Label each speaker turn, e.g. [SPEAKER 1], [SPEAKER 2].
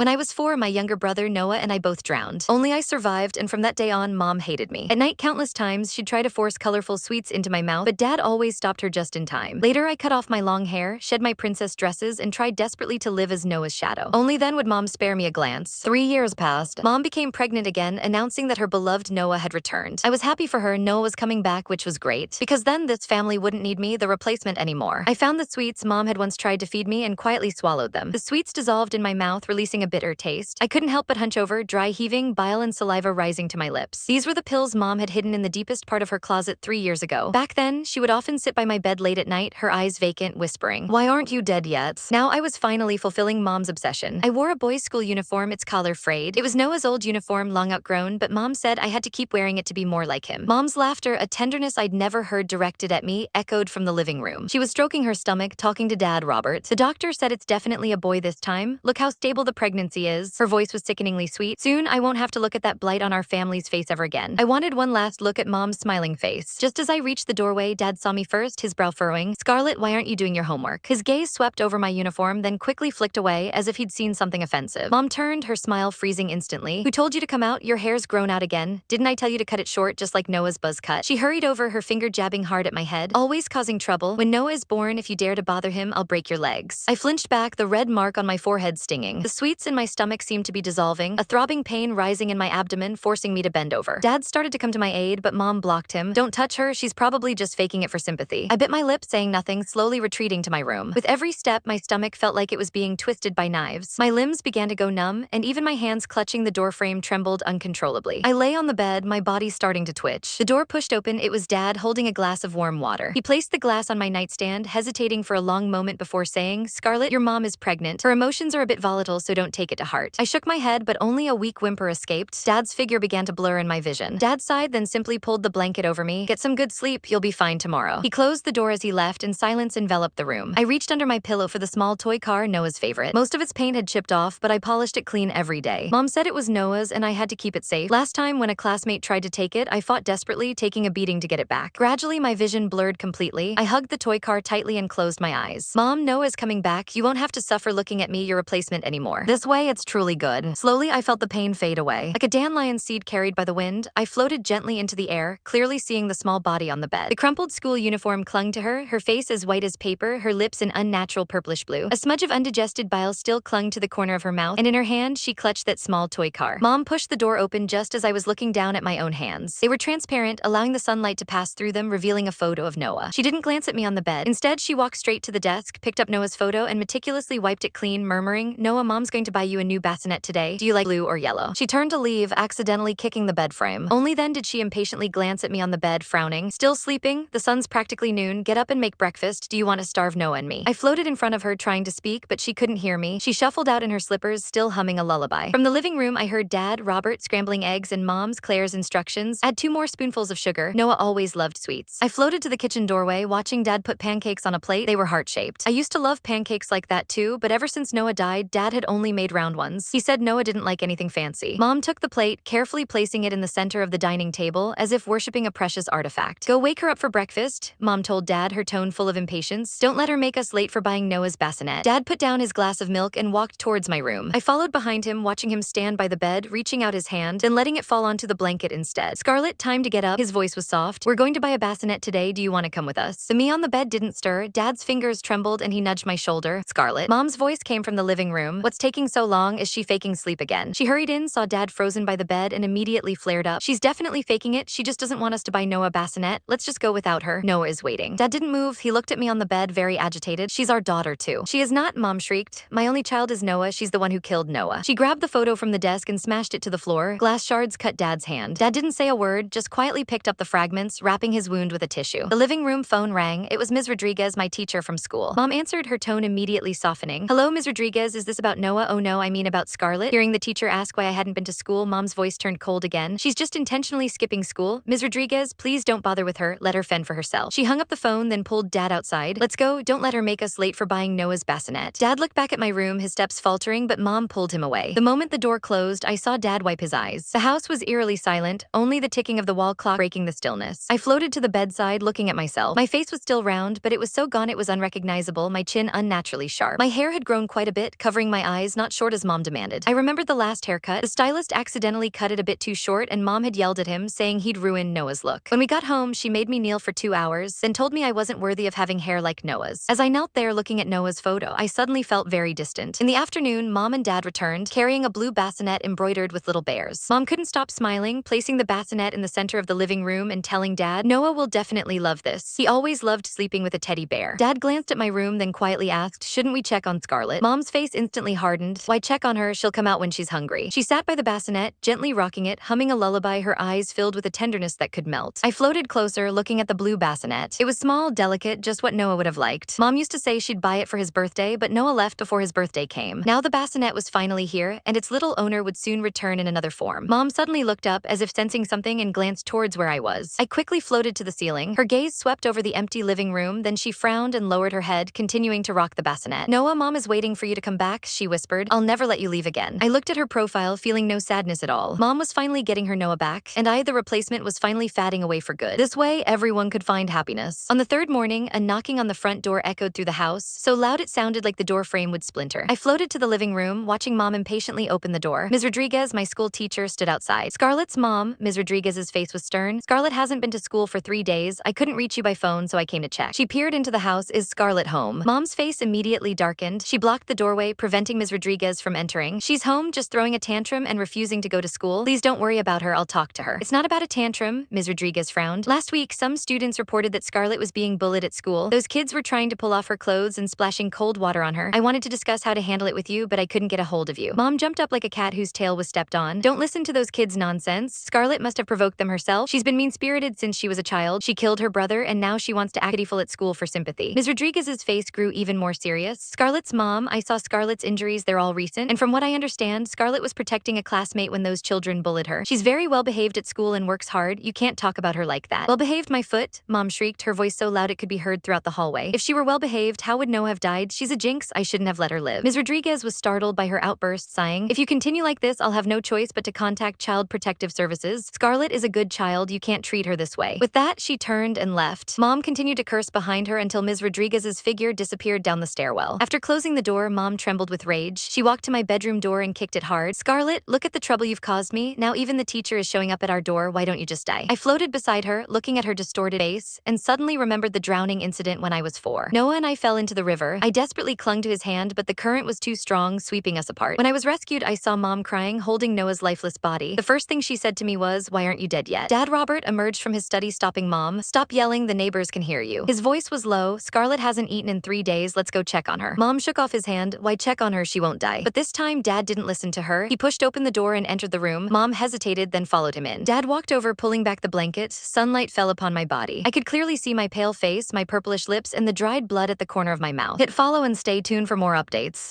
[SPEAKER 1] When I was 4, my younger brother Noah and I both drowned. Only I survived, and from that day on, Mom hated me. At night, countless times, she'd try to force colorful sweets into my mouth, but Dad always stopped her just in time. Later, I cut off my long hair, shed my princess dresses, and tried desperately to live as Noah's shadow. Only then would Mom spare me a glance. 3 years passed. Mom became pregnant again, announcing that her beloved Noah had returned. I was happy for her. Noah was coming back, which was great, because then this family wouldn't need me, the replacement, anymore. I found the sweets Mom had once tried to feed me and quietly swallowed them. The sweets dissolved in my mouth, releasing a bitter taste. I couldn't help but hunch over, dry heaving, bile and saliva rising to my lips. These were the pills Mom had hidden in the deepest part of her closet 3 years ago. Back then, she would often sit by my bed late at night, her eyes vacant, whispering, "Why aren't you dead yet?" Now I was finally fulfilling Mom's obsession. I wore a boys' school uniform, its collar frayed. It was Noah's old uniform, long outgrown, but Mom said I had to keep wearing it to be more like him. Mom's laughter, a tenderness I'd never heard directed at me, echoed from the living room. She was stroking her stomach, talking to Dad, Robert. "The doctor said it's definitely a boy this time. Look how stable the pregnancy is." Her voice was sickeningly sweet. "Soon, I won't have to look at that blight on our family's face ever again." I wanted one last look at Mom's smiling face. Just as I reached the doorway, Dad saw me first, his brow furrowing. "Scarlett, why aren't you doing your homework?" His gaze swept over my uniform, then quickly flicked away as if he'd seen something offensive. Mom turned, her smile freezing instantly. "Who told you to come out? Your hair's grown out again. Didn't I tell you to cut it short, just like Noah's buzz cut?" She hurried over, her finger jabbing hard at my head. "Always causing trouble. When Noah is born, if you dare to bother him, I'll break your legs." I flinched back, the red mark on my forehead stinging. The sweets in my stomach seemed to be dissolving, a throbbing pain rising in my abdomen, forcing me to bend over. Dad started to come to my aid, but Mom blocked him. "Don't touch her, she's probably just faking it for sympathy." I bit my lip, saying nothing, slowly retreating to my room. With every step, my stomach felt like it was being twisted by knives. My limbs began to go numb, and even my hands clutching the doorframe trembled uncontrollably. I lay on the bed, my body starting to twitch. The door pushed open. It was Dad, holding a glass of warm water. He placed the glass on my nightstand, hesitating for a long moment before saying, "Scarlett, your mom is pregnant. Her emotions are a bit volatile, so don't take it to heart." I shook my head, but only a weak whimper escaped. Dad's figure began to blur in my vision. Dad sighed, then simply pulled the blanket over me. "Get some good sleep, you'll be fine tomorrow." He closed the door as he left, and silence enveloped the room. I reached under my pillow for the small toy car, Noah's favorite. Most of its paint had chipped off, but I polished it clean every day. Mom said it was Noah's, and I had to keep it safe. Last time, when a classmate tried to take it, I fought desperately, taking a beating to get it back. Gradually, my vision blurred completely. I hugged the toy car tightly and closed my eyes. "Mom, Noah's coming back. You won't have to suffer looking at me, your replacement, anymore. This way, it's truly good." Slowly, I felt the pain fade away. Like a dandelion seed carried by the wind, I floated gently into the air, clearly seeing the small body on the bed. The crumpled school uniform clung to her face as white as paper, her lips an unnatural purplish blue. A smudge of undigested bile still clung to the corner of her mouth, and in her hand, she clutched that small toy car. Mom pushed the door open just as I was looking down at my own hands. They were transparent, allowing the sunlight to pass through them, revealing a photo of Noah. She didn't glance at me on the bed. Instead, she walked straight to the desk, picked up Noah's photo, and meticulously wiped it clean, murmuring, "Noah, Mom's going to buy you a new bassinet today. Do you like blue or yellow?" She turned to leave, accidentally kicking the bed frame. Only then did she impatiently glance at me on the bed, frowning. "Still sleeping? The sun's practically noon. Get up and make breakfast. Do you want to starve Noah and me?" I floated in front of her, trying to speak, but she couldn't hear me. She shuffled out in her slippers, still humming a lullaby. From the living room, I heard Dad, Robert scrambling eggs, and Mom's, Claire's instructions. "Add 2 more spoonfuls of sugar." Noah always loved sweets. I floated to the kitchen doorway, watching Dad put pancakes on a plate. They were heart-shaped. I used to love pancakes like that too, but ever since Noah died, Dad had only made round ones. He said Noah didn't like anything fancy. Mom took the plate, carefully placing it in the center of the dining table, as if worshipping a precious artifact. "Go wake her up for breakfast," Mom told Dad, her tone full of impatience. "Don't let her make us late for buying Noah's bassinet." Dad put down his glass of milk and walked towards my room. I followed behind him, watching him stand by the bed, reaching out his hand, then letting it fall onto the blanket instead. "Scarlett, time to get up." His voice was soft. "We're going to buy a bassinet today. Do you want to come with us?" The me on the bed didn't stir. Dad's fingers trembled, and he nudged my shoulder. "Scarlett." Mom's voice came from the living room. "What's taking so long? Is she faking sleep again?" She hurried in, saw Dad frozen by the bed, and immediately flared up. "She's definitely faking it. She just doesn't want us to buy Noah a bassinet. Let's just go without her. Noah is waiting." Dad didn't move. He looked at me on the bed, very agitated. "She's our daughter too." "She is not," Mom shrieked. "My only child is Noah. She's the one who killed Noah." She grabbed the photo from the desk and smashed it to the floor. Glass shards cut Dad's hand. Dad didn't say a word, just quietly picked up the fragments, wrapping his wound with a tissue. The living room phone rang. It was Ms. Rodriguez, my teacher from school. Mom answered, her tone immediately softening. "Hello, Ms. Rodriguez, is this about Noah?" "Oh no, I mean about Scarlett." Hearing the teacher ask why I hadn't been to school, Mom's voice turned cold again. "She's just intentionally skipping school. Ms. Rodriguez, please don't bother with her. Let her fend for herself." She hung up the phone, then pulled Dad outside. "Let's go. Don't let her make us late for buying Noah's bassinet." Dad looked back at my room, his steps faltering, but Mom pulled him away. The moment the door closed, I saw Dad wipe his eyes. The house was eerily silent, only the ticking of the wall clock breaking the stillness. I floated to the bedside, looking at myself. My face was still round, but it was so gone it was unrecognizable, my chin unnaturally sharp. My hair had grown quite a bit, covering my eyes, not not short as Mom demanded. I remembered the last haircut. The stylist accidentally cut it a bit too short and Mom had yelled at him, saying he'd ruin Noah's look. When we got home, she made me kneel for 2 hours, then told me I wasn't worthy of having hair like Noah's. As I knelt there looking at Noah's photo, I suddenly felt very distant. In the afternoon, Mom and Dad returned, carrying a blue bassinet embroidered with little bears. Mom couldn't stop smiling, placing the bassinet in the center of the living room and telling Dad, "Noah will definitely love this. He always loved sleeping with a teddy bear." Dad glanced at my room, then quietly asked, "Shouldn't we check on Scarlet?" Mom's face instantly hardened. "Why check on her? She'll come out when she's hungry." She sat by the bassinet, gently rocking it, humming a lullaby, her eyes filled with a tenderness that could melt. I floated closer, looking at the blue bassinet. It was small, delicate, just what Noah would have liked. Mom used to say she'd buy it for his birthday, but Noah left before his birthday came. Now the bassinet was finally here, and its little owner would soon return in another form. Mom suddenly looked up, as if sensing something, and glanced towards where I was. I quickly floated to the ceiling. Her gaze swept over the empty living room, then she frowned and lowered her head, continuing to rock the bassinet. "Noah, Mom is waiting for you to come back," she whispered. "I'll never let you leave again." I looked at her profile, feeling no sadness at all. Mom was finally getting her Noah back, and I, the replacement, was finally fading away for good. This way, everyone could find happiness. On the third morning, a knocking on the front door echoed through the house, so loud it sounded like the door frame would splinter. I floated to the living room, watching Mom impatiently open the door. Ms. Rodriguez, my school teacher, stood outside. "Scarlett's mom." Ms. Rodriguez's face was stern. "Scarlett hasn't been to school for 3 days. I couldn't reach you by phone, so I came to check." She peered into the house. "Is Scarlett home?" Mom's face immediately darkened. She blocked the doorway, preventing Ms. Rodriguez from entering. "She's home, just throwing a tantrum and refusing to go to school. Please don't worry about her, I'll talk to her." "It's not about a tantrum," Ms. Rodriguez frowned. "Last week, some students reported that Scarlett was being bullied at school. Those kids were trying to pull off her clothes and splashing cold water on her. I wanted to discuss how to handle it with you, but I couldn't get a hold of you." Mom jumped up like a cat whose tail was stepped on. "Don't listen to those kids' nonsense. Scarlett must have provoked them herself. She's been mean-spirited since she was a child. She killed her brother, and now she wants to act pitiful at school for sympathy." Ms. Rodriguez's face grew even more serious. "Scarlett's mom, I saw Scarlett's injuries, they're all recent, and from what I understand, Scarlett was protecting a classmate when those children bullied her. She's very well behaved at school and works hard. You can't talk about her like that." "Well behaved, my foot?" Mom shrieked, her voice so loud it could be heard throughout the hallway. "If she were well behaved, how would Noah have died? She's a jinx. I shouldn't have let her live." Ms. Rodriguez was startled by her outburst, sighing, "If you continue like this, I'll have no choice but to contact Child Protective Services. Scarlett is a good child. You can't treat her this way." With that, she turned and left. Mom continued to curse behind her until Ms. Rodriguez's figure disappeared down the stairwell. After closing the door, Mom trembled with rage. She walked to my bedroom door and kicked it hard. "Scarlett, look at the trouble you've caused me. Now even the teacher is showing up at our door. Why don't you just die?" I floated beside her, looking at her distorted face, and suddenly remembered the drowning incident when I was 4. Noah and I fell into the river. I desperately clung to his hand, but the current was too strong, sweeping us apart. When I was rescued, I saw Mom crying, holding Noah's lifeless body. The first thing she said to me was, "Why aren't you dead yet?" Dad Robert emerged from his study, stopping Mom. "Stop yelling, the neighbors can hear you." His voice was low. "Scarlett hasn't eaten in 3 days. Let's go check on her." Mom shook off his hand. "Why check on her? She won't die." But this time, Dad didn't listen to her. He pushed open the door and entered the room. Mom hesitated, then followed him in. Dad walked over, pulling back the blanket. Sunlight fell upon my body. I could clearly see my pale face, my purplish lips, and the dried blood at the corner of my mouth. Hit follow and stay tuned for more updates.